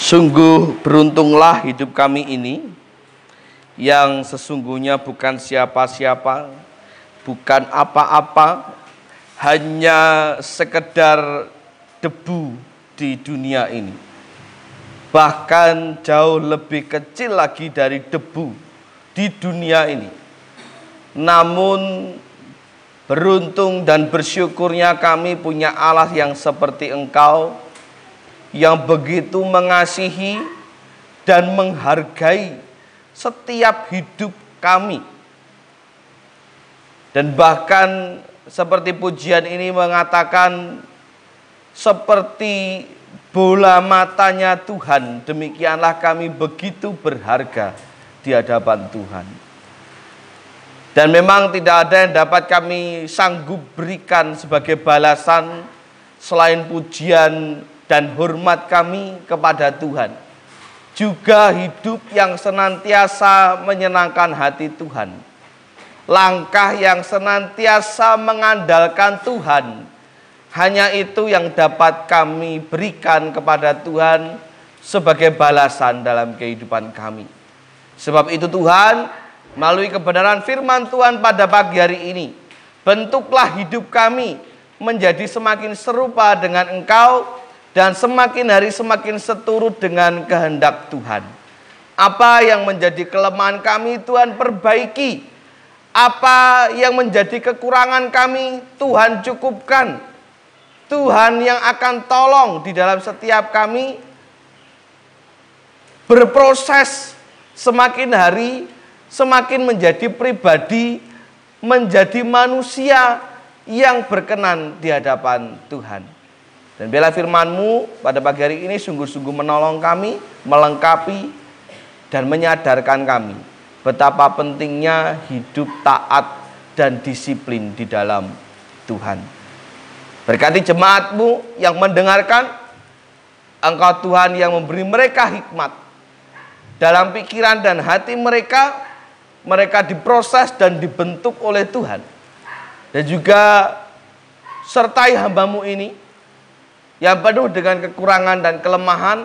Sungguh beruntunglah hidup kami ini, yang sesungguhnya bukan siapa-siapa, bukan apa-apa, hanya sekedar debu di dunia ini. Bahkan jauh lebih kecil lagi dari debu di dunia ini. Namun beruntung dan bersyukurnya kami punya Allah yang seperti Engkau, yang begitu mengasihi dan menghargai setiap hidup kami. Dan bahkan seperti pujian ini mengatakan, seperti bola matanya Tuhan, demikianlah kami begitu berharga di hadapan Tuhan. Dan memang tidak ada yang dapat kami sanggup berikan sebagai balasan selain pujian dan hormat kami kepada Tuhan. Juga hidup yang senantiasa menyenangkan hati Tuhan. Langkah yang senantiasa mengandalkan Tuhan. Hanya itu yang dapat kami berikan kepada Tuhan sebagai balasan dalam kehidupan kami. Sebab itu Tuhan, melalui kebenaran firman Tuhan pada pagi hari ini, bentuklah hidup kami menjadi semakin serupa dengan Engkau, dan semakin hari semakin seturut dengan kehendak Tuhan. Apa yang menjadi kelemahan kami, Tuhan perbaiki. Apa yang menjadi kekurangan kami, Tuhan cukupkan. Tuhan yang akan tolong di dalam setiap kami berproses semakin hari semakin menjadi pribadi, menjadi manusia yang berkenan di hadapan Tuhan. Dan biarlah firman-Mu pada pagi hari ini sungguh-sungguh menolong kami, melengkapi, dan menyadarkan kami betapa pentingnya hidup taat dan disiplin di dalam Tuhan. Berkati jemaat-Mu yang mendengarkan, Engkau Tuhan yang memberi mereka hikmat dalam pikiran dan hati mereka, mereka diproses dan dibentuk oleh Tuhan. Dan juga sertai hamba-Mu ini, yang penuh dengan kekurangan dan kelemahan.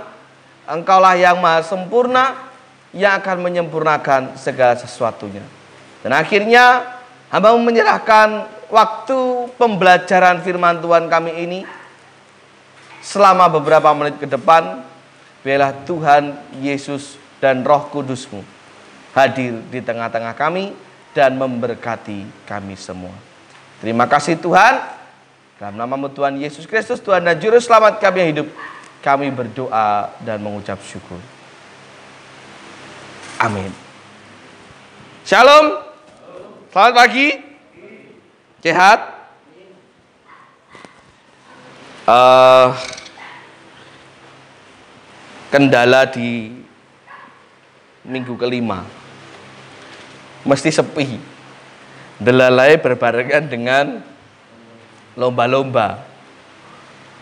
Engkaulah yang maha sempurna, yang akan menyempurnakan segala sesuatunya. Dan akhirnya hamba-Mu menyerahkan waktu pembelajaran firman Tuhan kami ini selama beberapa menit ke depan. Biarlah Tuhan Yesus dan Roh Kudus-Mu hadir di tengah-tengah kami dan memberkati kami semua. Terima kasih Tuhan. Dalam nama Tuhan Yesus Kristus, Tuhan dan Juru Selamat kami yang hidup, kami berdoa dan mengucap syukur. Amin. Shalom. Selamat pagi. Sehat? Kendala di minggu kelima. Mesti sepi. Delalai berbarengan dengan lomba-lomba.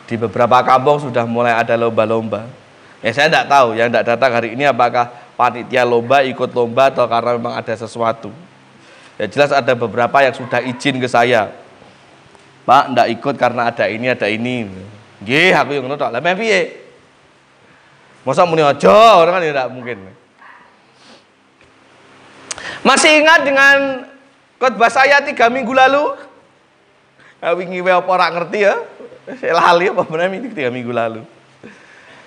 Di beberapa kampung sudah mulai ada lomba-lomba. Ya saya tidak tahu yang tidak datang hari ini apakah panitia lomba ikut lomba atau karena memang ada sesuatu. Ya jelas ada beberapa yang sudah izin ke saya. Pak, tidak ikut karena ada ini, ada ini. Nggih, aku yang nonton. Lah piye? Masa muni aja, orang kan tidak mungkin. Masih ingat dengan khotbah saya 3 minggu lalu? Wingi apa ora ngerti ya? Saya lali apa benar ini 3 minggu lalu.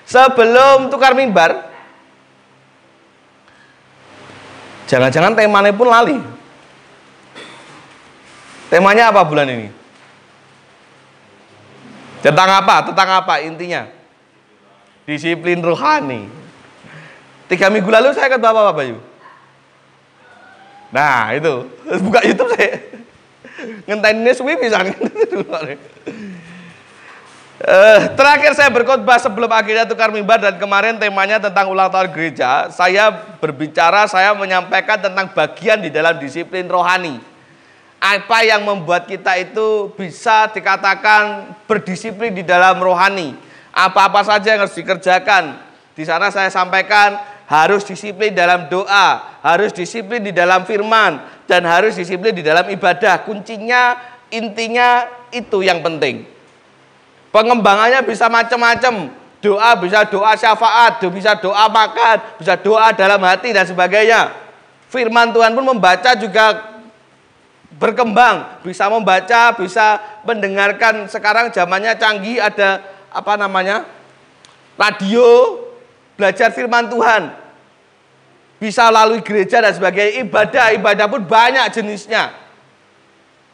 Sebelum tukar mimbar, jangan-jangan temanya pun lali. Temanya apa bulan ini? Tentang apa? Tentang apa intinya? Disiplin rohani. 3 minggu lalu saya ikut Bapak Bayu. Nah itu, buka YouTube saya. Ngentaininnya suwi pisan. Terakhir saya berkhotbah sebelum akhirnya tukar mimbar, dan kemarin temanya tentang ulang tahun gereja. Saya berbicara, saya menyampaikan tentang bagian di dalam disiplin rohani. Apa yang membuat kita itu bisa dikatakan berdisiplin di dalam rohani? Apa-apa saja yang harus dikerjakan. Di sana saya sampaikan harus disiplin dalam doa, harus disiplin di dalam firman, dan harus disiplin di dalam ibadah. Kuncinya, intinya itu yang penting. Pengembangannya bisa macam-macam. Doa bisa doa syafaat, bisa doa makan, bisa doa dalam hati dan sebagainya. Firman Tuhan pun membaca juga berkembang, bisa membaca, bisa mendengarkan. Sekarang zamannya canggih, ada radio, belajar firman Tuhan. Bisa lalui gereja dan sebagainya. Ibadah pun banyak jenisnya.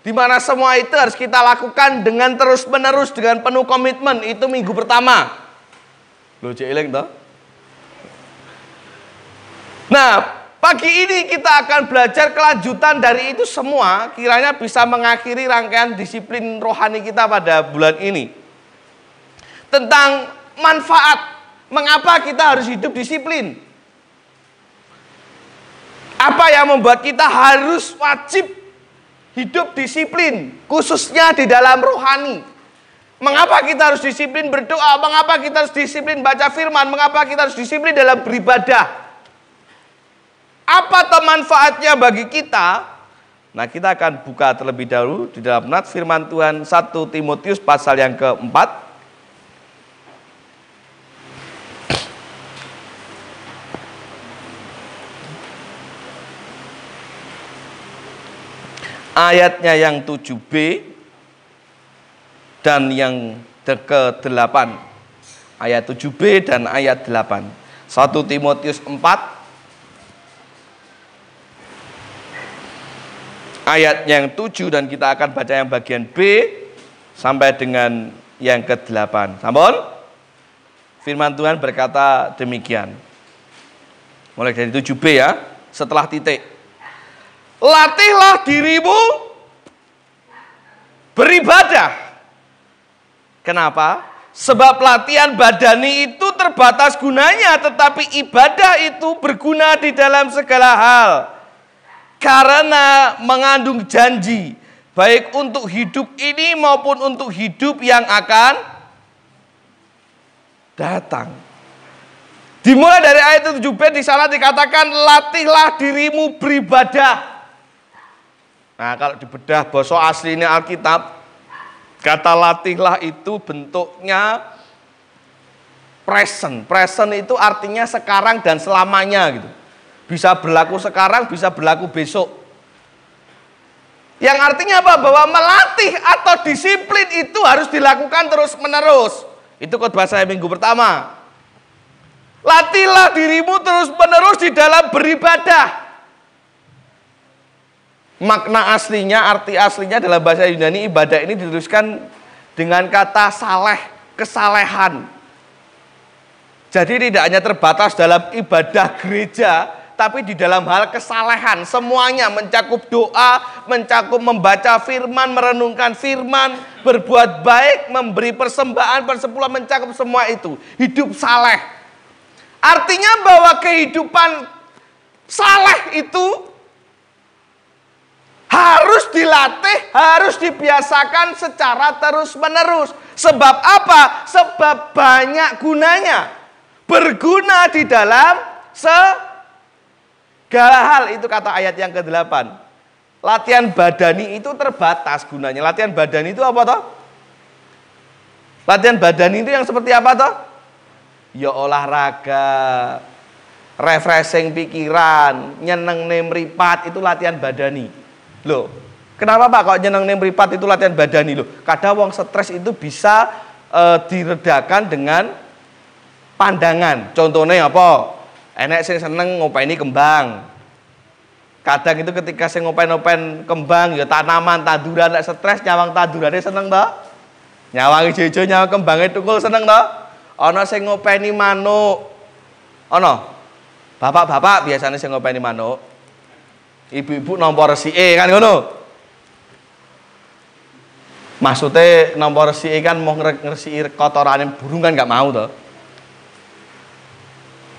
Di mana semua itu harus kita lakukan dengan terus-menerus, dengan penuh komitmen. Itu minggu pertama. Loh, jeleng toh? Nah, pagi ini kita akan belajar kelanjutan dari itu semua. Kiranya bisa mengakhiri rangkaian disiplin rohani kita pada bulan ini. Tentang manfaat, mengapa kita harus hidup disiplin. Apa yang membuat kita harus wajib hidup disiplin, khususnya di dalam rohani. Mengapa kita harus disiplin berdoa, mengapa kita harus disiplin baca firman, mengapa kita harus disiplin dalam beribadah. Apa manfaatnya bagi kita? Nah, kita akan buka terlebih dahulu di dalam nats firman Tuhan 1 Timotius pasal yang keempat. Ayatnya yang 7b dan yang ke-8. Ayat 7b dan ayat 8. 1 Timotius 4 ayat yang 7, dan kita akan baca yang bagian B sampai dengan yang ke-8. Sampun? Firman Tuhan berkata demikian. Mulai dari 7b ya, setelah titik. Latihlah dirimu beribadah. Kenapa? Sebab latihan badani itu terbatas gunanya, tetapi ibadah itu berguna di dalam segala hal. Karena mengandung janji, baik untuk hidup ini maupun untuk hidup yang akan datang. Dimulai dari ayat 7b, di sana dikatakan latihlah dirimu beribadah. Nah, kalau dibedah bahasa aslinya Alkitab, kata latihlah itu bentuknya present. Present itu artinya sekarang dan selamanya gitu. Bisa berlaku sekarang, bisa berlaku besok. Yang artinya apa? Bahwa melatih atau disiplin itu harus dilakukan terus-menerus. Itu khotbah saya minggu pertama. Latihlah dirimu terus-menerus di dalam beribadah. Makna aslinya, arti aslinya dalam bahasa Yunani ibadah ini dituliskan dengan kata saleh, kesalehan. Jadi tidak hanya terbatas dalam ibadah gereja, tapi di dalam hal kesalehan. Semuanya mencakup doa, mencakup membaca firman, merenungkan firman, berbuat baik, memberi persembahan, persepuluhan, mencakup semua itu. Hidup saleh. Artinya bahwa kehidupan saleh itu harus dilatih, harus dibiasakan secara terus-menerus. Sebab apa? Sebab banyak gunanya. Berguna di dalam segala hal. Itu kata ayat yang ke-8. Latihan badani itu terbatas gunanya. Latihan badani itu apa toh? Latihan badani itu yang seperti apa toh? Ya olahraga, refreshing pikiran, nyeneng mripat, itu latihan badani. Loh, kenapa Pak kok nyeneng mripat itu latihan badani loh? Kadang wong stres itu bisa diredakan dengan pandangan. Contohnya apa? Enek sing seneng ngopeni kembang. Kadang itu ketika sing ngopen-ngopen kembang ya tanaman, tanduran, nek stres nyawang tandurane seneng toh? Nyawang ijo-ijo nyawang kembange tukul seneng toh? Ana sing ngopeni manuk. Ana. Bapak-bapak biasanya sing ngopeni manuk. Ibu-ibu nampa resike kan ngono. Maksudnya nampa resike kan mau ngresiki kotorane burung kan gak mau toh.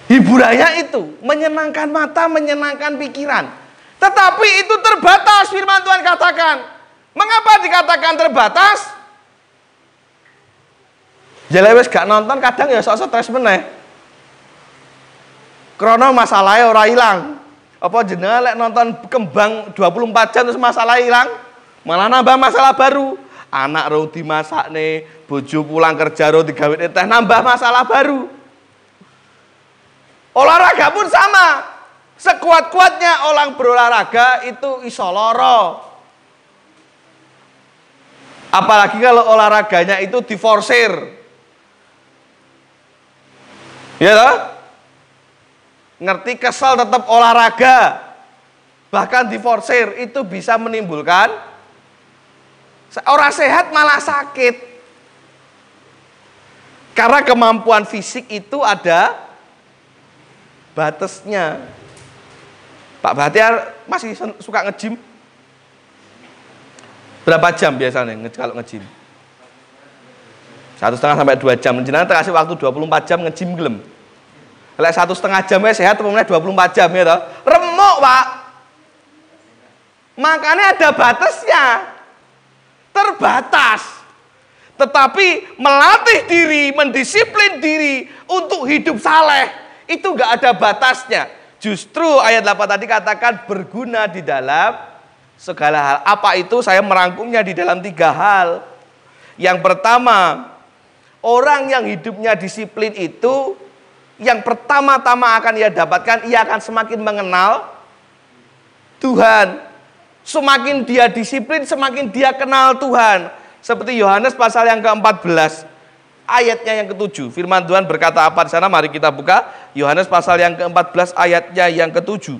Hiburannya itu menyenangkan mata, menyenangkan pikiran. Tetapi itu terbatas, firman Tuhan katakan. Mengapa dikatakan terbatas? Jale wis gak nonton kadang ya sok stres meneh. Krana masalahnya ora ilang. Apa jenengan lek nonton Kembang 24 jam terus masalah hilang? Malah nambah masalah baru. Anak ro dimasakne, bojo pulang kerja ro digawene teh, nambah masalah baru. Olahraga pun sama. Sekuat-kuatnya orang berolahraga itu iso lara. Apalagi kalau olahraganya itu diforsir. Ya toh? Ngerti kesel tetap olahraga. Bahkan diforsir itu bisa menimbulkan orang sehat malah sakit. Karena kemampuan fisik itu ada batasnya. Pak Bahtiar masih suka nge-gym? Berapa jam biasanya kalau nge-gym? 1,5 sampai 2 jam. Jenengan kasih waktu 24 jam nge-gym gelem. Lek 1,5 jam sehat, pemulai 24 jam ya toh. Remuk, Pak. Makanya ada batasnya. Terbatas. Tetapi melatih diri, mendisiplin diri untuk hidup saleh itu enggak ada batasnya. Justru ayat 8 tadi katakan berguna di dalam segala hal. Apa itu? Saya merangkumnya di dalam 3 hal. Yang pertama, orang yang hidupnya disiplin itu yang pertama-tama akan ia dapatkan, ia akan semakin mengenal Tuhan. Semakin dia disiplin, semakin dia kenal Tuhan. Seperti Yohanes pasal yang ke-14, ayatnya yang ke-7. Firman Tuhan berkata apa di sana? Mari kita buka. Yohanes pasal yang ke-14, ayatnya yang ke-7.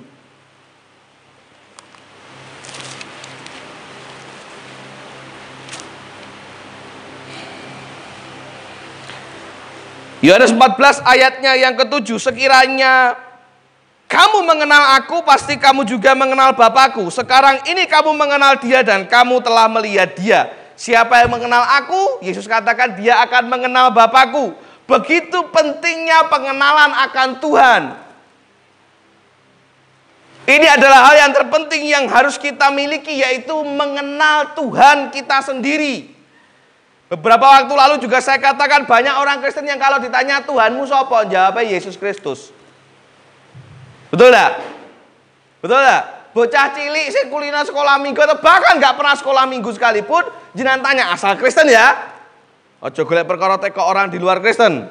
Yohanes 14 ayatnya yang ke-7, sekiranya kamu mengenal aku, pasti kamu juga mengenal Bapakku. Sekarang ini kamu mengenal dia dan kamu telah melihat dia. Siapa yang mengenal aku? Yesus katakan dia akan mengenal Bapakku. Begitu pentingnya pengenalan akan Tuhan. Ini adalah hal yang terpenting yang harus kita miliki, yaitu mengenal Tuhan kita sendiri. Beberapa waktu lalu juga saya katakan banyak orang Kristen yang kalau ditanya Tuhanmu sapa, jawabnya Yesus Kristus. Betul enggak? Betul enggak? Bocah cilik sing kulina sekolah minggu atau bahkan enggak pernah sekolah minggu sekalipun, jenengan tanya asal Kristen ya. Ojo golek perkara teko orang di luar Kristen.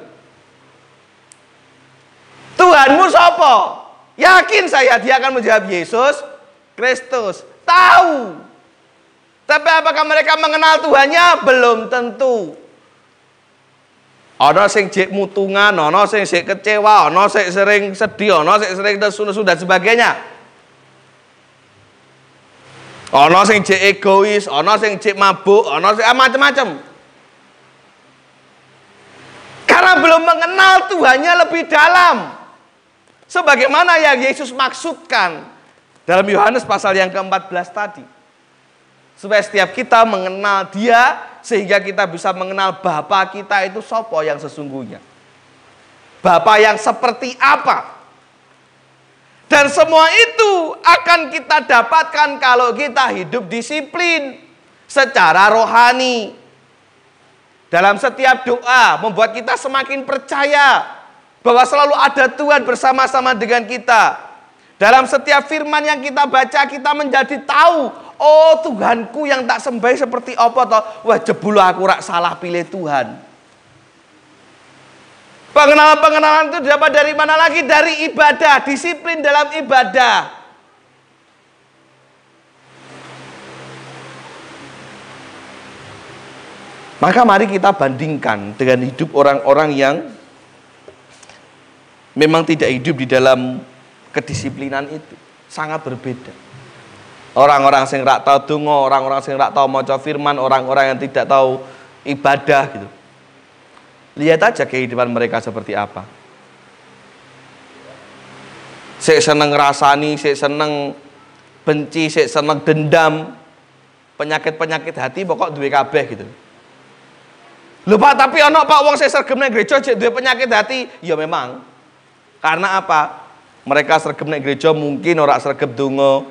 Tuhanmu sapa? Yakin saya dia akan menjawab Yesus Kristus. Tahu. Tapi apakah mereka mengenal Tuhannya? Belum tentu. Ana sing jek mutungan, ana sing jek kecewa, ana sing sering sedih, ana sing sering nesu-nesu dan sebagainya. Ana sing jek egois, ana sing jek mabuk, ana sing macam-macam. Karena belum mengenal Tuhannya lebih dalam. Sebagaimana yang Yesus maksudkan dalam Yohanes pasal yang ke-14 tadi. Supaya setiap kita mengenal dia, sehingga kita bisa mengenal Bapa kita itu sapa yang sesungguhnya. Bapa yang seperti apa. Dan semua itu akan kita dapatkan kalau kita hidup disiplin secara rohani. Dalam setiap doa membuat kita semakin percaya bahwa selalu ada Tuhan bersama-sama dengan kita. Dalam setiap firman yang kita baca, kita menjadi tahu, oh Tuhanku yang tak sembah seperti apa toh? Wah jebul aku rak salah pilih Tuhan. Pengenalan-pengenalan itu dapat dari mana lagi? Dari ibadah, disiplin dalam ibadah. Maka mari kita bandingkan dengan hidup orang-orang yang memang tidak hidup di dalam kedisiplinan itu. Sangat berbeda. Orang-orang yang tidak tahu donga, orang-orang yang tidak tahu maca firman, orang-orang yang tidak tahu ibadah gitu. Lihat aja kehidupan mereka seperti apa. Sik seneng ngrasani, sik seneng benci, sik seneng dendam, penyakit-penyakit hati pokok duwe kabeh gitu. Lho Pak, tapi ana Pak wong sing sregep nang gereja jek duwe penyakit hati, ya memang. Karena apa? Mereka sregep nang gereja mungkin ora sregep donga.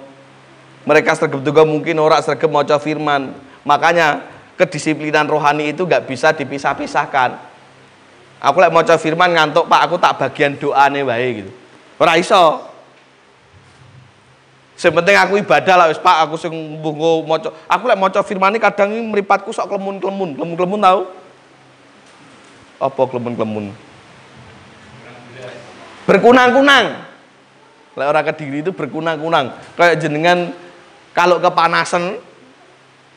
Mereka sregep donga mungkin ora sregep maca firman. Makanya kedisiplinan rohani itu enggak bisa dipisah-pisahkan. Aku lek maca firman ngantuk, Pak, aku tak bagian doane wae gitu. Ora iso. Sing penting aku ibadah lah wis, Pak, aku sing mbunggo maca. Aku lek maca firman iki kadang mripatku sok klemun-klemun. Klemun-klemun tau? Apa klemun-klemun? Berkunang-kunang. Lek orang Kediri itu berkunang-kunang. Kayak jenengan kalau kepanasan,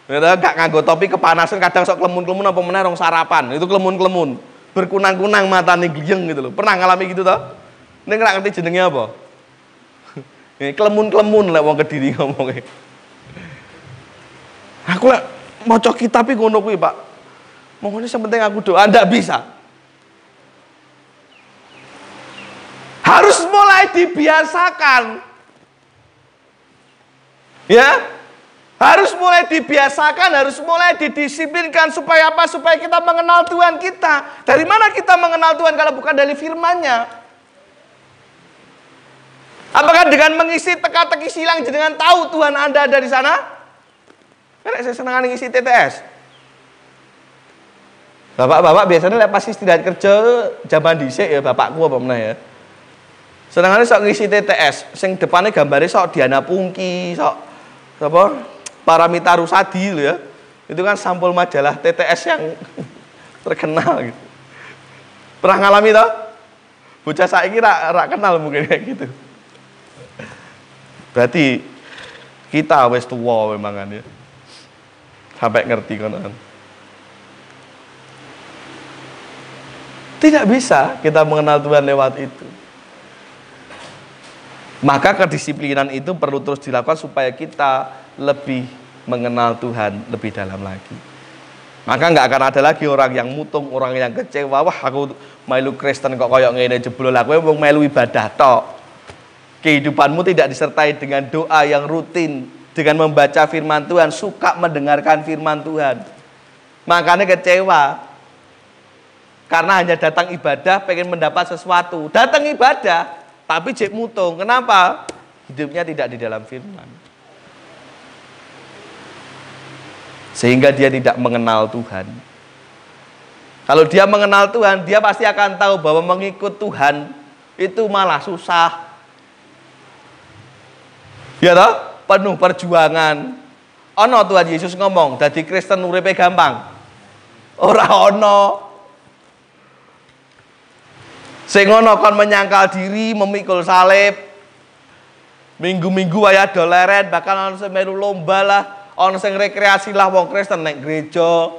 gak nganggo topi kepanasan kadang sok klemun-klemun apa meneh rong sarapan. Itu klemun-klemun. Berkunang-kunang matane gliyeng gitu loh. Pernah ngalami gitu toh? Ning ora ngerti jenenge apa? Klemun-klemun lek wong Kediri ngomongnya. Aku lek maca kitab iki ngono kuwi, Pak. Mohon yang penting aku doa, ndak bisa. Harus mulai dibiasakan. Ya? Harus mulai dibiasakan, harus mulai didisiplinkan supaya apa? Supaya kita mengenal Tuhan kita. Dari mana kita mengenal Tuhan kalau bukan dari firman-Nya? Apakah dengan mengisi teka-teki silang jenengan tahu Tuhan Anda ada di sana? Kan saya senang ngisi TTS. Bapak-bapak biasanya pas istirahat kerja zaman dhisik ya bapakku apa meneh ya. Senengane sok ngisi TTS, sing depannya gambarnya sok Diana Pungki, sok apa? Paramita Rusadi lho ya. Itu kan sampul majalah TTS yang terkenal gitu. Pernah ngalami toh? Bocah saiki ra kenal mungkin kayak gitu. Berarti kita wis tuwa memang kan ya. Sampai ngerti kan. Tidak bisa kita mengenal Tuhan lewat itu. Maka kedisiplinan itu perlu terus dilakukan supaya kita lebih mengenal Tuhan lebih dalam lagi. Maka nggak akan ada lagi orang yang mutung, orang yang kecewa. Wah, aku melu Kristen kok koyok ngene jebul, aku wong melu ibadah tok. Kehidupanmu tidak disertai dengan doa yang rutin, dengan membaca firman Tuhan, suka mendengarkan firman Tuhan. Makanya kecewa. Karena hanya datang ibadah pengen mendapat sesuatu. Datang ibadah tapi cek mutung. Kenapa? Hidupnya tidak di dalam firman. Sehingga dia tidak mengenal Tuhan. Kalau dia mengenal Tuhan, dia pasti akan tahu bahwa mengikut Tuhan itu malah susah. Ya toh? Penuh perjuangan. Ono Tuhan Yesus ngomong, dadi Kristen uripe gampang. Ora ono. Sing ngono kon menyangkal diri, memikul salib. Minggu-minggu waya do leren, bahkan ana sing melu lomba lah, ana sing rekreasi lah wong Kristen nek gereja.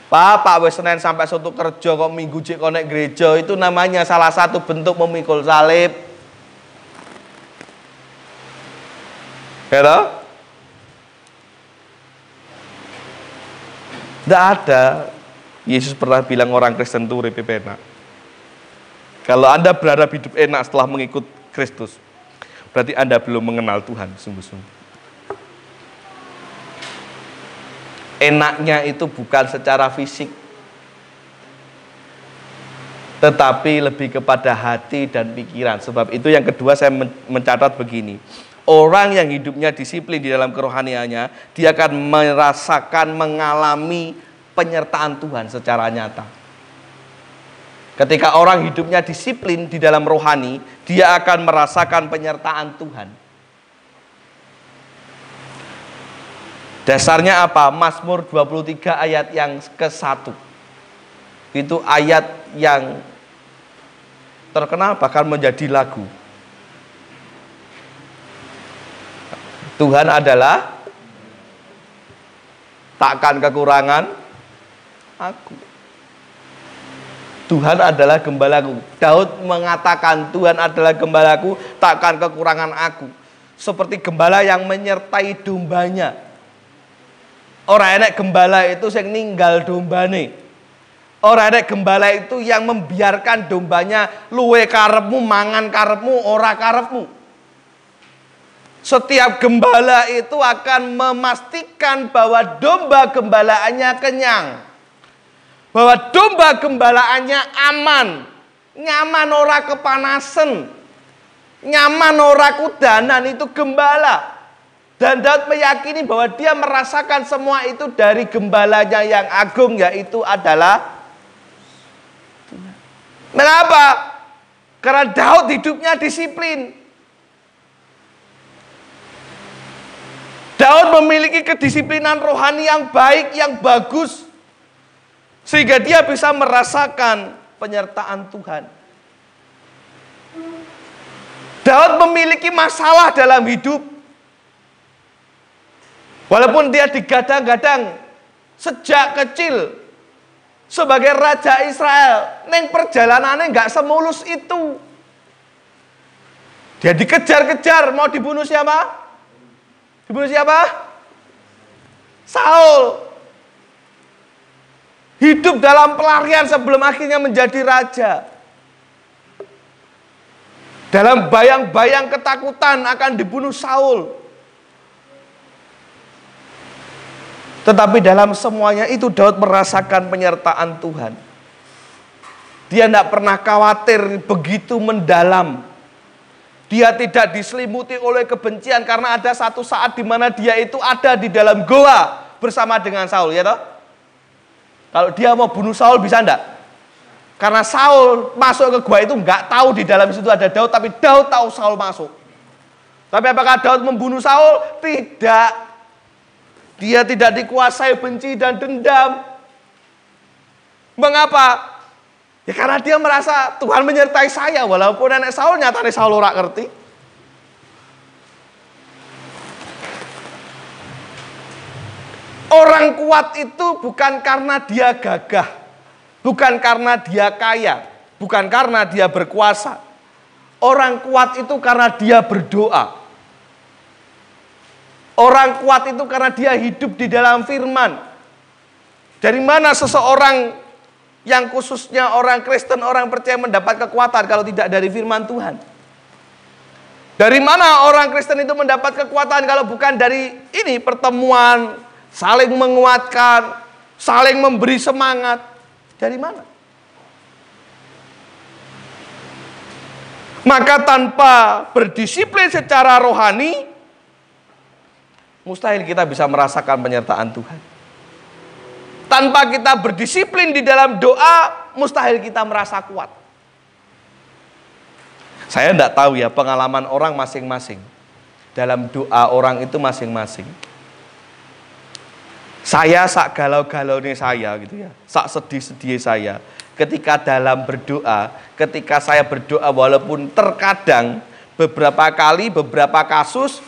Pak wis Senin sampai Sabtu kerja kok Minggu cek kok nek gereja, itu namanya salah satu bentuk memikul salib. Ya? Tidak ada. Yesus pernah bilang orang Kristen itu uripe penak. Kalau Anda berharap hidup enak setelah mengikut Kristus, berarti Anda belum mengenal Tuhan sungguh-sungguh. Enaknya itu bukan secara fisik, tetapi lebih kepada hati dan pikiran. Sebab itu yang kedua saya mencatat begini. Orang yang hidupnya disiplin di dalam kerohaniannya, dia akan merasakan, mengalami penyertaan Tuhan secara nyata. Ketika orang hidupnya disiplin di dalam rohani, dia akan merasakan penyertaan Tuhan. Dasarnya apa? Mazmur 23 ayat yang ke-1. Itu ayat yang terkenal bahkan menjadi lagu. Tuhan adalah takkan kekurangan aku. Tuhan adalah gembalaku. Daud mengatakan Tuhan adalah gembalaku, takkan kekurangan aku. Seperti gembala yang menyertai dombanya. Orang enek gembala itu yang ninggal dombane. Orang enek gembala itu yang membiarkan dombanya luwe karepmu, mangan karepmu, ora karepmu. Setiap gembala itu akan memastikan bahwa domba gembalaannya kenyang. Bahwa domba gembalaannya aman, nyaman ora kepanasan, nyaman ora kudanan, itu gembala. Dan Daud meyakini bahwa dia merasakan semua itu dari gembalanya yang agung, yaitu adalah Mengapa? Karena Daud hidupnya disiplin. Daud memiliki kedisiplinan rohani yang baik, yang bagus. Sehingga dia bisa merasakan penyertaan Tuhan. Daud memiliki masalah dalam hidup. Walaupun dia digadang-gadang sejak kecil sebagai Raja Israel, neng perjalanannya nggak semulus itu. Dia dikejar-kejar, mau dibunuh siapa? Dibunuh siapa? Saul. Hidup dalam pelarian sebelum akhirnya menjadi raja. Dalam bayang-bayang ketakutan akan dibunuh Saul. Tetapi dalam semuanya itu Daud merasakan penyertaan Tuhan. Dia tidak pernah khawatir begitu mendalam. Dia tidak diselimuti oleh kebencian karena ada satu saat di mana dia itu ada di dalam goa bersama dengan Saul, ya toh? Kalau dia mau bunuh Saul bisa enggak? Karena Saul masuk ke gua itu enggak tahu di dalam situ ada Daud, tapi Daud tahu Saul masuk. Tapi apakah Daud membunuh Saul? Tidak. Dia tidak dikuasai benci dan dendam. Mengapa? Ya karena dia merasa Tuhan menyertai saya, walaupun nenek Saul nyatanya Saul ora ngerti. Orang kuat itu bukan karena dia gagah, bukan karena dia kaya, bukan karena dia berkuasa. Orang kuat itu karena dia berdoa. Orang kuat itu karena dia hidup di dalam firman. Dari mana seseorang yang khususnya orang Kristen, orang percaya mendapat kekuatan kalau tidak dari firman Tuhan? Dari mana orang Kristen itu mendapat kekuatan kalau bukan dari ini pertemuan, saling menguatkan, saling memberi semangat? Dari mana? Maka tanpa berdisiplin secara rohani, mustahil kita bisa merasakan penyertaan Tuhan. Tanpa kita berdisiplin di dalam doa, mustahil kita merasa kuat. Saya tidak tahu ya pengalaman orang masing-masing. Dalam doa orang itu masing-masing. Saya sak galau-galaunya saya gitu ya, sak sedih-sedih saya. Ketika dalam berdoa, ketika saya berdoa walaupun terkadang beberapa kali, beberapa kasus,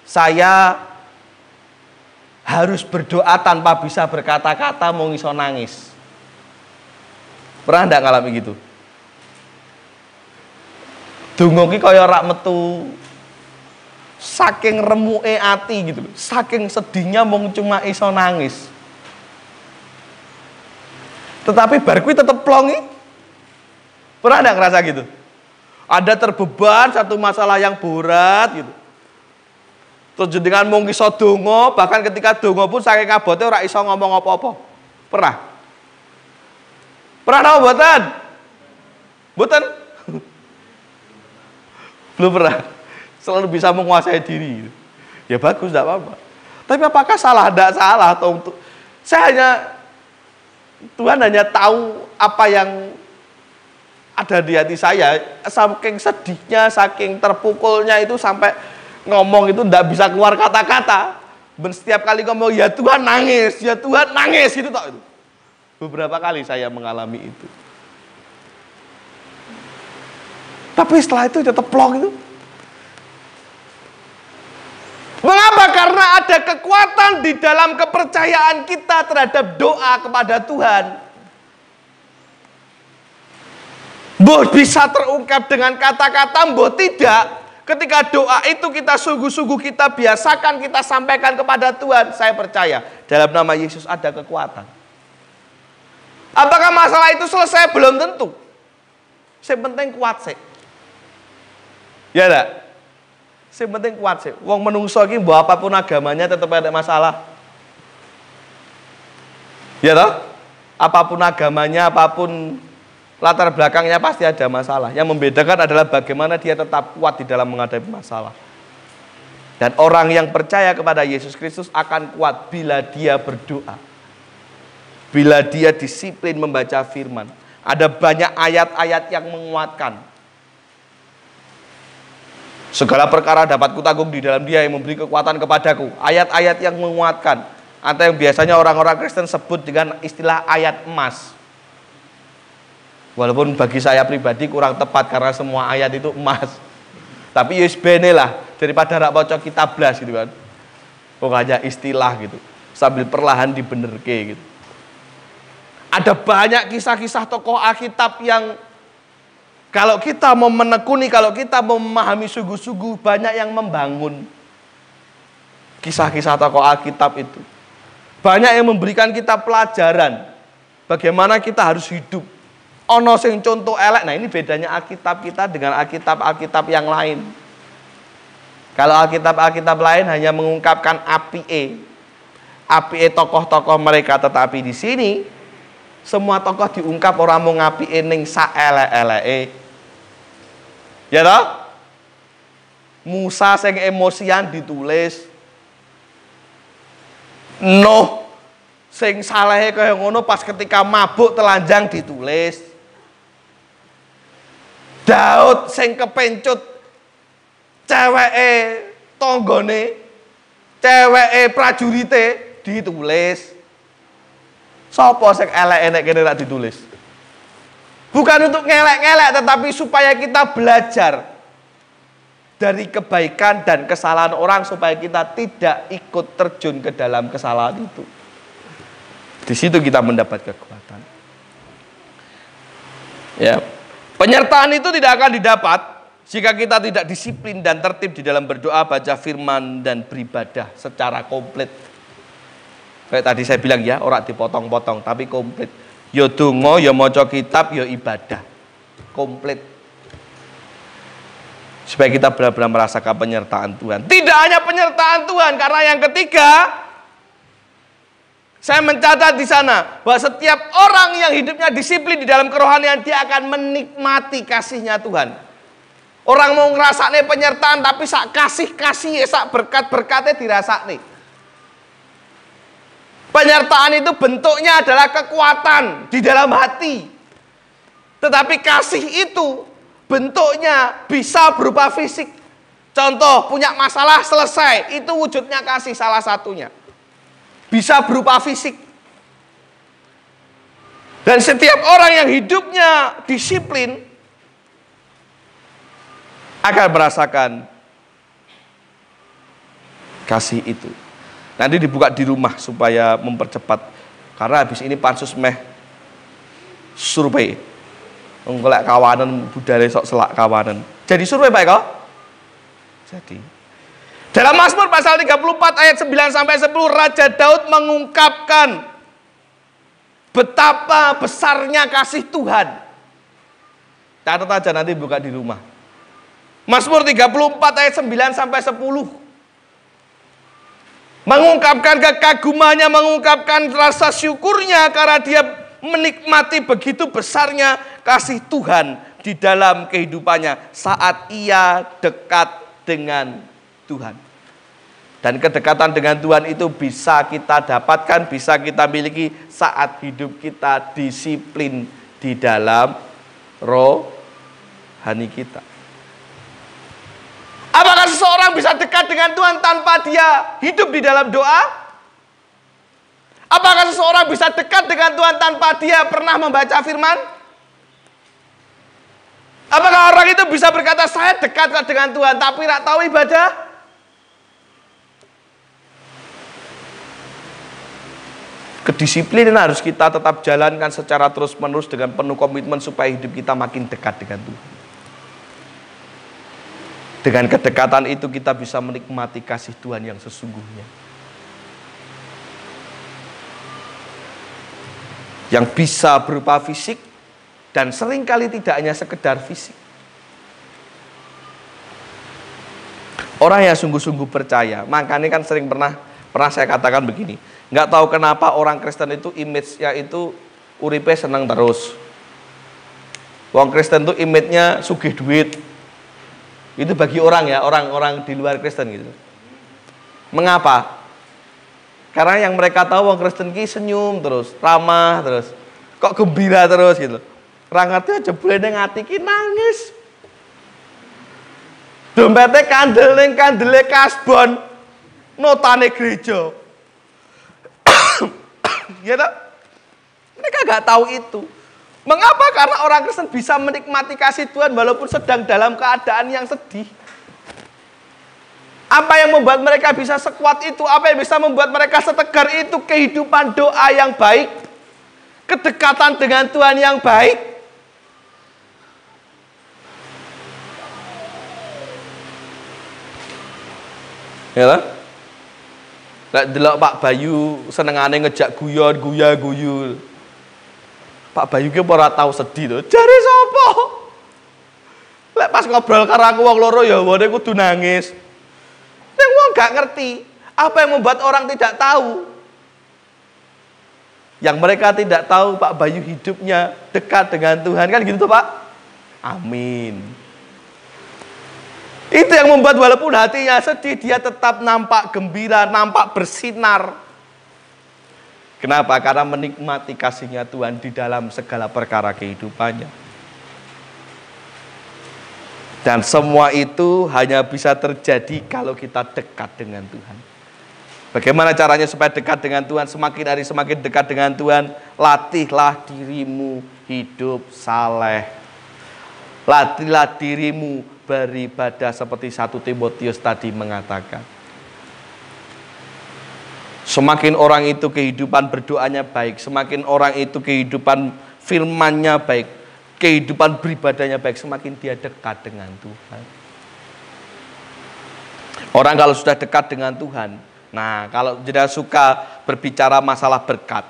saya harus berdoa tanpa bisa berkata-kata, mau ngiso nangis. Pernah enggak ngalami gitu? Donga ki kaya rak metu. Saking remuke ati gitu. Saking sedihnya mau cuma iso nangis. Tetapi bar kuwi tetep plongi. Pernah enggak ngerasa gitu? Ada terbeban satu masalah yang berat gitu. Terus jenengan mung iso donga, bahkan ketika donga pun saking kabote ora iso ngomong apa-apa. Pernah? Pernah apa mboten? Mboten? Belum pernah. Selalu bisa menguasai diri. Ya bagus, enggak apa-apa. Tapi apakah salah? Enggak salah atau untuk Tuhan hanya tahu apa yang ada di hati saya. Saking sedihnya, saking terpukulnya itu sampai ngomong itu enggak bisa keluar kata-kata. Setiap kali ngomong ya Tuhan nangis, ya Tuhan nangis itu tok itu. Beberapa kali saya mengalami itu. Tapi setelah itu tetap plong itu. Mengapa? Karena ada kekuatan di dalam kepercayaan kita terhadap doa kepada Tuhan. Mbah bisa terungkap dengan kata-kata, mbah tidak. Ketika doa itu kita sungguh-sungguh kita biasakan, kita sampaikan kepada Tuhan. Saya percaya dalam nama Yesus ada kekuatan. Apakah masalah itu selesai? Belum tentu. Yang penting kuat sih. Ya enggak? Yang penting kuat sih. Wong menungso iki mbok apapun agamanya tetap ada masalah. Ya toh? Apapun agamanya, apapun latar belakangnya pasti ada masalah. Yang membedakan adalah bagaimana dia tetap kuat di dalam menghadapi masalah. Dan orang yang percaya kepada Yesus Kristus akan kuat bila dia berdoa. Bila dia disiplin membaca firman. Ada banyak ayat-ayat yang menguatkan. Segala perkara dapat kutanggung di dalam Dia yang memberi kekuatan kepadaku. Ayat-ayat yang menguatkan. Atau yang biasanya orang-orang Kristen sebut dengan istilah ayat emas. Walaupun bagi saya pribadi kurang tepat karena semua ayat itu emas. Tapi yes bene lah, daripada rak baca kitab blas gitu kan. Pokoknya istilah gitu. Sambil perlahan dibenerke gitu. Ada banyak kisah-kisah tokoh Alkitab yang kalau kita mau menekuni, kalau kita mau memahami sungguh-sungguh, banyak yang membangun kisah-kisah tokoh Alkitab itu. Banyak yang memberikan kita pelajaran bagaimana kita harus hidup. Ono sing contoh elek. Nah, ini bedanya Alkitab kita dengan Alkitab yang lain. Kalau Alkitab lain hanya mengungkapkan apike tokoh-tokoh mereka, tetapi di sini semua tokoh diungkap orang mau ngapike ning saelek-eleke. Ya toh? Musa sing emosian ditulis. Nuh sing salehe kaya ngono pas ketika mabuk telanjang ditulis. Daud sing kepencut ceweke tanggane, ceweke prajurite ditulis. Sapa sing elek-elek kene rak ditulis? Bukan untuk ngelek-ngelek, tetapi supaya kita belajar dari kebaikan dan kesalahan orang supaya kita tidak ikut terjun ke dalam kesalahan itu. Di situ kita mendapat kekuatan. Ya, penyertaan itu tidak akan didapat jika kita tidak disiplin dan tertib di dalam berdoa, baca firman dan beribadah secara komplit. Kayak tadi saya bilang ya, orang dipotong-potong tapi komplit. Yo donga, yo maca kitab, yo ibadah. Komplit. Supaya kita benar-benar merasakan penyertaan Tuhan. Tidak hanya penyertaan Tuhan, karena yang ketiga, saya mencatat di sana bahwa setiap orang yang hidupnya disiplin di dalam kerohanian, dia akan menikmati kasihnya Tuhan. Orang mau ngerasakne penyertaan tapi sak kasih-kasih, sak berkat-berkatnya dirasakne. Penyertaan itu bentuknya adalah kekuatan di dalam hati. Tetapi kasih itu bentuknya bisa berupa fisik. Contoh, punya masalah selesai, itu wujudnya kasih salah satunya. Bisa berupa fisik. Dan setiap orang yang hidupnya disiplin akan merasakan kasih itu. Nanti dibuka di rumah supaya mempercepat. Karena habis ini pansus meh survei. Ngolek kawanan budale sok selak kawanan. Jadi survei Pak Eko? Jadi. Dalam Mazmur pasal 34 ayat 9 sampai 10, Raja Daud mengungkapkan betapa besarnya kasih Tuhan. Catat aja nanti buka di rumah. Mazmur 34 ayat 9 sampai 10. Mengungkapkan kekagumannya, mengungkapkan rasa syukurnya karena dia menikmati begitu besarnya kasih Tuhan di dalam kehidupannya saat ia dekat dengan Tuhan. Dan kedekatan dengan Tuhan itu bisa kita dapatkan, bisa kita miliki saat hidup kita disiplin di dalam rohani kita. Apakah seseorang bisa dekat dengan Tuhan tanpa dia hidup di dalam doa? Apakah seseorang bisa dekat dengan Tuhan tanpa dia pernah membaca firman? Apakah orang itu bisa berkata, saya dekat dengan Tuhan tapi tidak tahu ibadah? Kedisiplinan harus kita tetap jalankan secara terus-menerus dengan penuh komitmen supaya hidup kita makin dekat dengan Tuhan. Dengan kedekatan itu kita bisa menikmati kasih Tuhan yang sesungguhnya. Yang bisa berupa fisik dan seringkali tidak hanya sekedar fisik. Orang yang sungguh-sungguh percaya, makanya kan sering pernah saya katakan begini, nggak tahu kenapa orang Kristen itu image-nya itu uripe senang terus. Wong Kristen itu image-nya sugih duit. Itu bagi orang ya, orang-orang di luar Kristen gitu. Mengapa? Karena yang mereka tahu orang Kristen ki senyum terus, ramah terus, kok gembira terus gitu. Ra ngerti aja boleh ning ati ki nangis. Dompete kandel ning kandele kasbon. Notane gereja. Ya tak? Mereka nggak tahu itu. Mengapa? Karena orang Kristen bisa menikmati kasih Tuhan walaupun sedang dalam keadaan yang sedih. Apa yang membuat mereka bisa sekuat itu? Apa yang bisa membuat mereka setegar itu? Kehidupan doa yang baik, kedekatan dengan Tuhan yang baik. Ya lah? Lek delok Pak Bayu senengane ngejak guyon, guyu. Pak Bayu ki ora tau sedih to. Jare sapa? Lek pas ngobrol karo aku wong loro ya wone kudu nangis. Ning wong gak ngerti apa yang membuat orang tidak tahu. Yang mereka tidak tahu Pak Bayu hidupnya dekat dengan Tuhan kan gitu tuh Pak. Amin. Itu yang membuat walaupun hatinya sedih, dia tetap nampak gembira, nampak bersinar. Kenapa? Karena menikmati kasih-Nya Tuhan di dalam segala perkara kehidupannya. Dan semua itu hanya bisa terjadi kalau kita dekat dengan Tuhan. Bagaimana caranya supaya dekat dengan Tuhan? Semakin hari semakin dekat dengan Tuhan, latihlah dirimu hidup saleh. Latihlah dirimu beribadah seperti 1 Timotius tadi mengatakan. Semakin orang itu kehidupan berdoanya baik, semakin orang itu kehidupan firman-Nya baik, kehidupan beribadahnya baik, semakin dia dekat dengan Tuhan. Orang kalau sudah dekat dengan Tuhan, nah kalau tidak suka berbicara masalah berkat,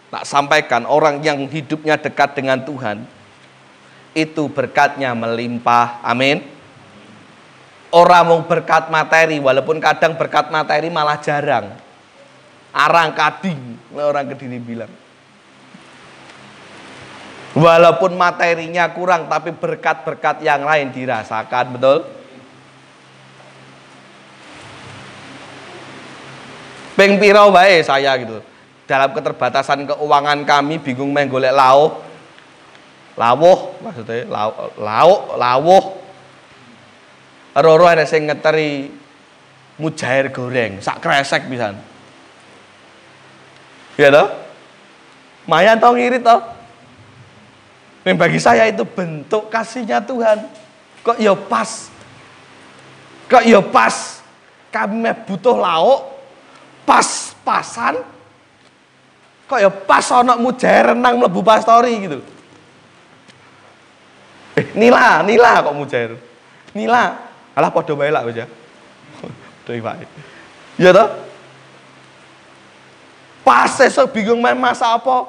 tak sampaikan orang yang hidupnya dekat dengan Tuhan, itu berkatnya melimpah. Amin. Orang mau berkat materi, walaupun kadang berkat materi malah jarang. Arang kading, orang Kediri bilang. Walaupun materinya kurang, tapi berkat-berkat yang lain dirasakan, betul? Ping piro wae saya gitu. Dalam keterbatasan keuangan kami bingung main golek lawuh maksudnya lawuh. Roro ada sing ngeteri mujair goreng, sak kresek pisan. Ya toh? Mayan toh ngirit toh. Dan bagi saya itu bentuk kasih-Nya Tuhan. Kok ya pas. Kok ya pas. Kami butuh lauk pas-pasan. Kok ya pas ana mujair renang mlebu pastori gitu. Nila kok mujair. Nila alah padha wae lak wis ya. Padha wae. Ya toh? Pas esuk bingung main masak apa?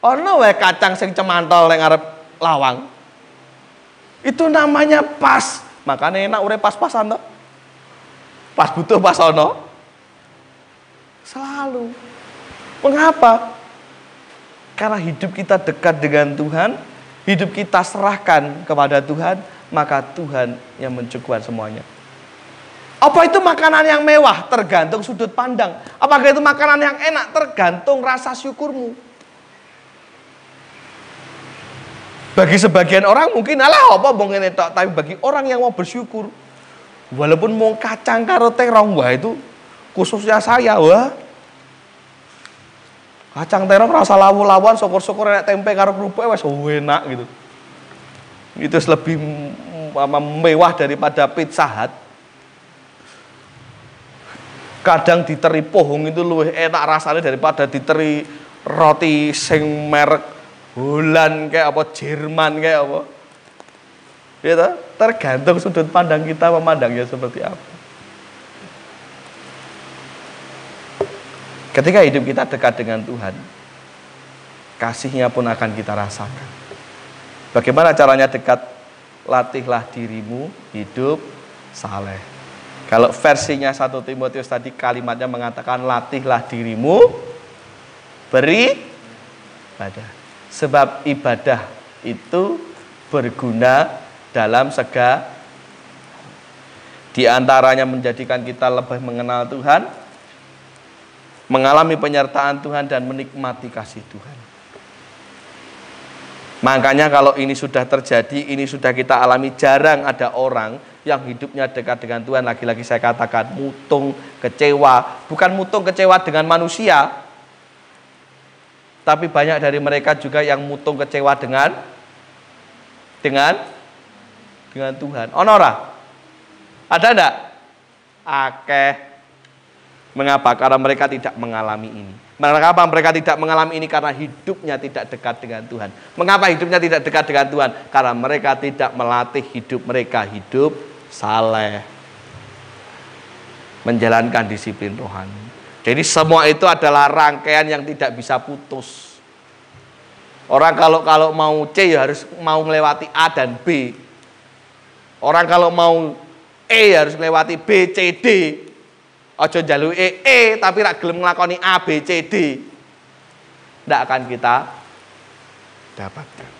Ono wae kacang sing cemantol ning ngarep lawang. Itu namanya pas. Makanya enak urip pas-pasan toh. Pas butuh pas ono. Selalu. Mengapa? Karena hidup kita dekat dengan Tuhan, hidup kita serahkan kepada Tuhan, maka Tuhan yang mencukupkan semuanya. Apa itu makanan yang mewah? Tergantung sudut pandang. Apakah itu makanan yang enak? Tergantung rasa syukurmu. Bagi sebagian orang mungkin alah apa bong ngene tok, tapi bagi orang yang mau bersyukur, walaupun mau kacang karo terong, wah itu khususnya saya, wah. Kacang terong rasa lawu-lawan, syukur-syukur enak tempe karo kerupuk wis enak gitu. Itu lebih mewah daripada Pizza Hut. Kadang diteri pohong itu luwih enak rasanya daripada diteri roti sing merek Holland kayak apa, Jerman kayak apa. Ya, tergantung sudut pandang kita memandangnya seperti apa. Ketika hidup kita dekat dengan Tuhan, kasih-Nya pun akan kita rasakan. Bagaimana caranya dekat? Latihlah dirimu hidup saleh. Kalau versinya 1 Timotius tadi kalimatnya mengatakan latihlah dirimu beribadah. Sebab ibadah itu berguna dalam segala, di antaranya menjadikan kita lebih mengenal Tuhan, mengalami penyertaan Tuhan dan menikmati kasih Tuhan. Makanya kalau ini sudah terjadi, ini sudah kita alami, jarang ada orang yang hidupnya dekat dengan Tuhan. Lagi-lagi saya katakan mutung, kecewa. Bukan mutung kecewa dengan manusia, tapi banyak dari mereka juga yang mutung kecewa dengan Tuhan. Onora, ada enggak? Akeh. Mengapa? Karena mereka tidak mengalami ini. Mengapa mereka tidak mengalami ini? Karena hidupnya tidak dekat dengan Tuhan. Mengapa hidupnya tidak dekat dengan Tuhan? Karena mereka tidak melatih hidup mereka hidup saleh, menjalankan disiplin rohani. Jadi semua itu adalah rangkaian yang tidak bisa putus. Orang kalau mau C ya harus mau melewati A dan B. Orang kalau mau E harus melewati B, C, D. Ojo njaluki E tapi rak gelem nglakoni A, B, C, D. Tidak akan kita dapatkan.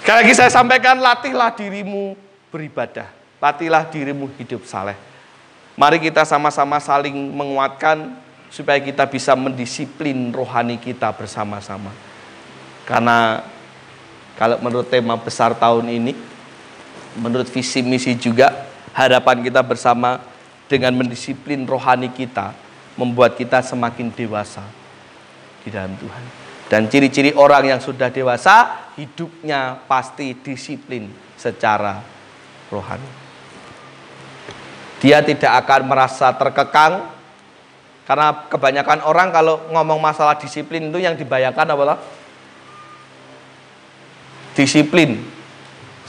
Sekali lagi saya sampaikan, latihlah dirimu beribadah. Latihlah dirimu hidup saleh. Mari kita sama-sama saling menguatkan supaya kita bisa mendisiplin rohani kita bersama-sama. Karena kalau menurut tema besar tahun ini, menurut visi misi juga, harapan kita bersama dengan mendisiplin rohani kita membuat kita semakin dewasa di dalam Tuhan. Dan ciri-ciri orang yang sudah dewasa, hidupnya pasti disiplin secara rohani. Dia tidak akan merasa terkekang, karena kebanyakan orang kalau ngomong masalah disiplin itu yang dibayangkan apa? Disiplin.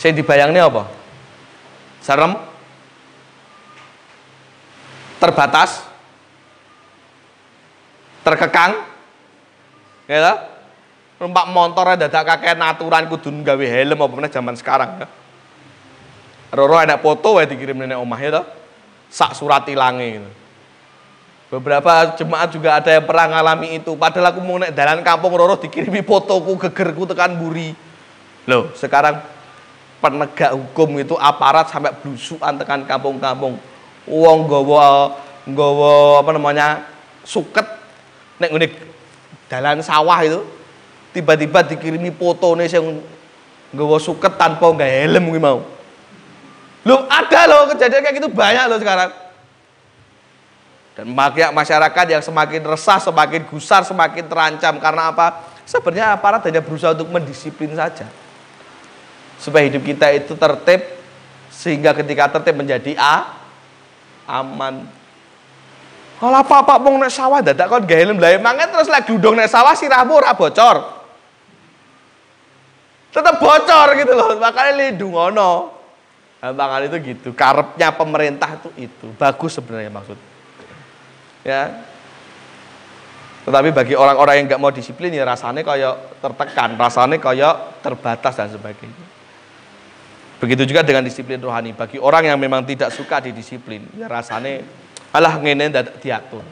Saya dibayangnya apa? Serem, terbatas, terkekang, ya, numpak motor dadak kakean aturan kudu gawe helm apa meneh zaman sekarang ya. Roro enak foto wae dikirim nenek omah ya, sak surat ilange gitu. Beberapa jemaat juga ada yang pernah ngalami itu. Padahal aku mau nek dalan kampung Roro dikirimi fotoku, gegerku tekan buri. Loh, sekarang penegak hukum itu aparat sampai blusukan tekan kampung-kampung. Wong nggawa apa namanya? Suket nek ngene dalan sawah itu tiba-tiba dikirimi fotone sing nggawa suket tanpa nggawe helm kuwi mau. Loh, ada loh kejadian kayak gitu banyak loh sekarang. Dan masyarakat yang semakin resah, semakin gusar, semakin terancam. Karena apa? Sebenarnya aparat hanya berusaha untuk mendisiplin saja. Supaya hidup kita itu tertib, sehingga ketika tertib menjadi aman. Kalau apa-apa mau nek sawah dadak kon gawe helm lha mangan terus lek gludung nek sawah sirahmu ora bocor. Tetap bocor gitu loh, makanya lindungono. Makanya itu gitu, karepnya pemerintah itu bagus sebenarnya maksud. Ya. Tetapi bagi orang-orang yang nggak mau disiplin ya rasanya kayak tertekan, rasanya kayak terbatas dan sebagainya. Begitu juga dengan disiplin rohani. Bagi orang yang memang tidak suka didisiplin, ya rasanya alah ngene ndak diatur.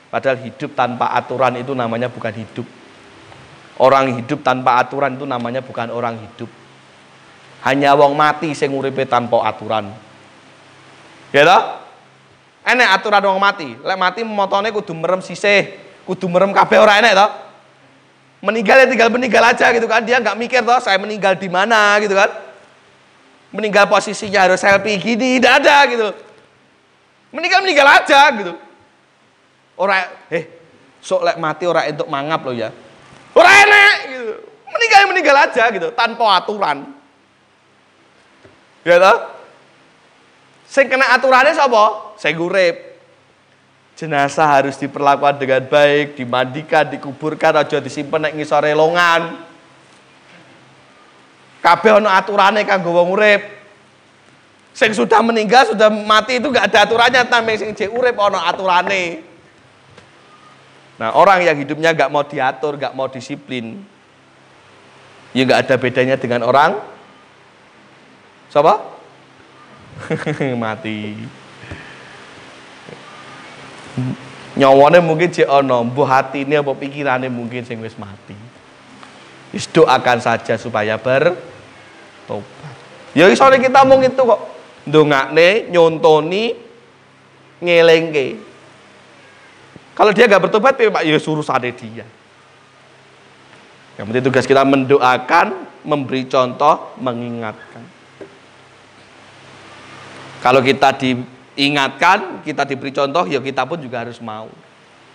Padahal hidup tanpa aturan itu namanya bukan hidup. Orang hidup tanpa aturan itu namanya bukan orang hidup. Hanya wong mati sing uripe tanpa aturan. Ya toh? Enek aturan wong mati. Lek mati motone kudu merem sisih, kudu merem kabeh ora enek toh? Meninggal ya tinggal meninggal aja gitu kan. Dia nggak mikir toh saya meninggal di mana gitu kan. Meninggal posisinya harus selfie gini, tidak ada gitu. Meninggal aja gitu. Ora sok lek mati ora entuk mangap loh ya. Ora enek gitu. Meninggal aja gitu tanpa aturan. Ya toh? Sing kena aturannya sapa? Sing urip. Jenazah harus diperlakukan dengan baik, dimandikan, dikuburkan, aja disimpen nek ngisore longan. Kabeh ana aturane kanggo wong urip. Sing sudah meninggal, sudah mati itu enggak ada aturannya, tapi sing jek urip ana aturane. Nah, orang yang hidupnya enggak mau diatur, enggak mau disiplin, ya enggak ada bedanya dengan orang siapa? Mati. Nyawane mungkin jek ana, mbuh hatine apa pikirane mungkin sing wis mati. Wis doakan saja supaya bertobat. Ya iso kita mung itu kok. Ndongakne, nyontoni, ngelengke. Kalau dia enggak bertobat, Pak, ya urusane dia. Yang penting tugas kita mendoakan, memberi contoh, mengingatkan. Kalau kita diingatkan, kita diberi contoh, ya kita pun juga harus mau.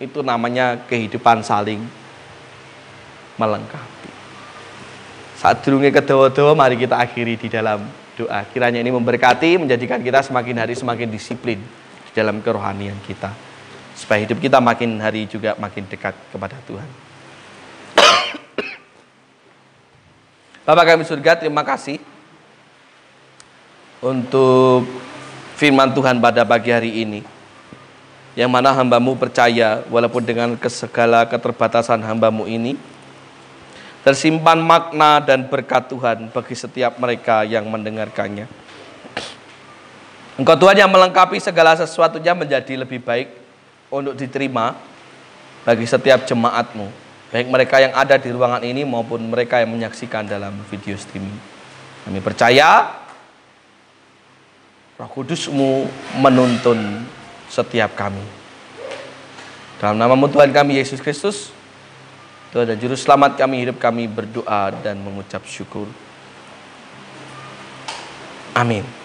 Itu namanya kehidupan saling melengkapi. Saat durunge kedawa-dawa, mari kita akhiri di dalam doa. Kiranya ini memberkati, menjadikan kita semakin hari semakin disiplin di dalam kerohanian kita. Supaya hidup kita makin hari juga makin dekat kepada Tuhan. Bapa kami surga, terima kasih untuk firman Tuhan pada pagi hari ini, yang mana hamba-Mu percaya walaupun dengan segala keterbatasan hamba-Mu ini tersimpan makna dan berkat Tuhan bagi setiap mereka yang mendengarkannya. Engkau Tuhan yang melengkapi segala sesuatunya menjadi lebih baik untuk diterima bagi setiap jemaat-Mu, baik mereka yang ada di ruangan ini maupun mereka yang menyaksikan dalam video streaming. Kami percaya Roh Kudus-Mu menuntun setiap kami. Dalam nama-Mu Tuhan kami Yesus Kristus, Tuhan dan Juru Selamat kami, hidup kami berdoa dan mengucap syukur. Amin.